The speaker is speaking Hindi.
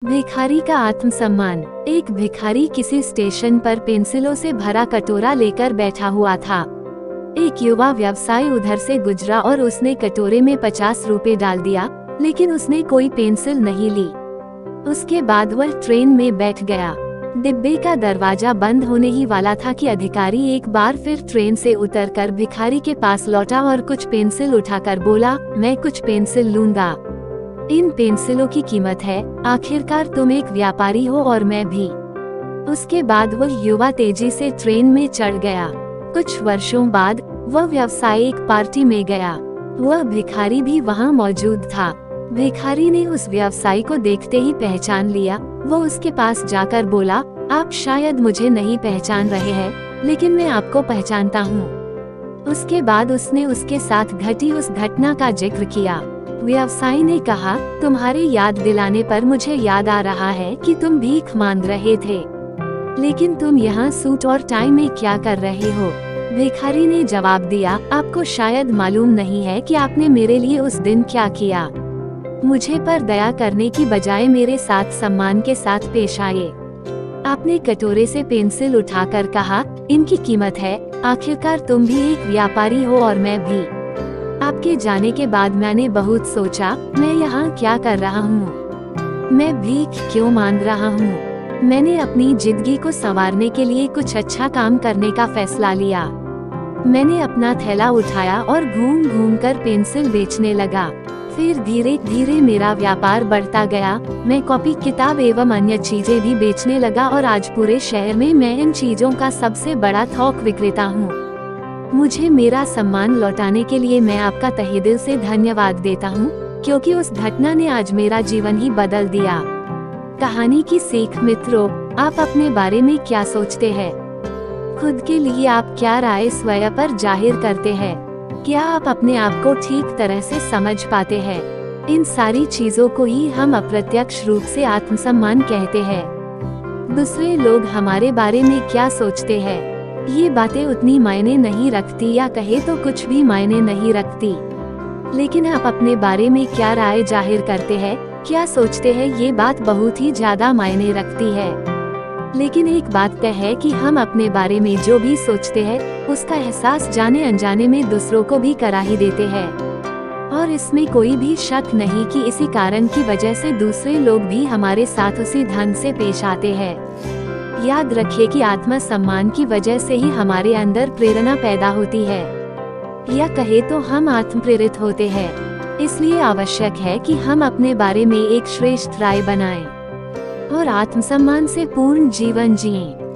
भिखारी का आत्मसम्मान। एक भिखारी किसी स्टेशन पर पेंसिलों से भरा कटोरा लेकर बैठा हुआ था। एक युवा व्यवसायी उधर से गुजरा और उसने कटोरे में 50 रुपए डाल दिया, लेकिन उसने कोई पेंसिल नहीं ली। उसके बाद वह ट्रेन में बैठ गया। डिब्बे का दरवाजा बंद होने ही वाला था कि अधिकारी एक बार फिर ट्रेन से उतरकर भिखारी के पास लौटा और कुछ पेंसिल उठाकर बोला, मैं कुछ पेंसिल लूंगा। इन पेंसिलों की कीमत है, आखिरकार तुम एक व्यापारी हो और मैं भी। उसके बाद वह युवा तेजी से ट्रेन में चढ़ गया। कुछ वर्षों बाद वह व्यवसायी एक पार्टी में गया। वह भिखारी भी वहां मौजूद था। भिखारी ने उस व्यवसायी को देखते ही पहचान लिया। वो उसके पास जाकर बोला, आप शायद मुझे नहीं पहचान रहे हैं, लेकिन मैं आपको पहचानता हूँ। उसके बाद उसने उसके साथ घटी उस घटना का जिक्र किया। व्यवसायी ने कहा, तुम्हारे याद दिलाने पर मुझे याद आ रहा है कि तुम भीख मांग रहे थे, लेकिन तुम यहाँ सूट और टाई में क्या कर रहे हो? भिखारी ने जवाब दिया, आपको शायद मालूम नहीं है कि आपने मेरे लिए उस दिन क्या किया। मुझे पर दया करने की बजाय मेरे साथ सम्मान के साथ पेश आए। आपने कटोरे से पेंसिल उठाकर कहा, इनकी कीमत है, आखिरकार तुम भी एक व्यापारी हो और मैं भी। आपके जाने के बाद मैंने बहुत सोचा, मैं यहाँ क्या कर रहा हूँ? मैं भीख क्यों मांग रहा हूँ? मैंने अपनी जिंदगी को संवारने के लिए कुछ अच्छा काम करने का फैसला लिया। मैंने अपना थैला उठाया और घूम घूम कर पेंसिल बेचने लगा। फिर धीरे धीरे मेरा व्यापार बढ़ता गया। मैं कॉपी किताब एवं अन्य चीजें भी बेचने लगा और आज पूरे शहर में मैं इन चीजों का सबसे बड़ा थोक विक्रेता हूँ। मुझे मेरा सम्मान लौटाने के लिए मैं आपका तहे दिल से धन्यवाद देता हूँ, क्योंकि उस घटना ने आज मेरा जीवन ही बदल दिया। कहानी की सीख। मित्रों, आप अपने बारे में क्या सोचते हैं? खुद के लिए आप क्या राय स्वयं पर जाहिर करते हैं? क्या आप अपने आप को ठीक तरह से समझ पाते हैं? इन सारी चीजों को ही हम अप्रत्यक्ष रूप से आत्मसम्मान कहते हैं। दूसरे लोग हमारे बारे में क्या सोचते हैं, ये बातें उतनी मायने नहीं रखती, या कहे तो कुछ भी मायने नहीं रखती। लेकिन आप अपने बारे में क्या राय जाहिर करते हैं, क्या सोचते हैं, ये बात बहुत ही ज्यादा मायने रखती है। लेकिन एक बात तय है कि हम अपने बारे में जो भी सोचते हैं, उसका एहसास जाने अनजाने में दूसरों को भी करा ही देते हैं। और इसमें कोई भी शक नहीं कि इसी कारण की वजह से दूसरे लोग भी हमारे साथ उसी ढंग से पेश आते हैं। याद रखिए कि आत्मसम्मान की वजह से ही हमारे अंदर प्रेरणा पैदा होती है, या कहे तो हम आत्मप्रेरित होते हैं। इसलिए आवश्यक है कि हम अपने बारे में एक श्रेष्ठ राय बनाएं और आत्मसम्मान से पूर्ण जीवन जिएं।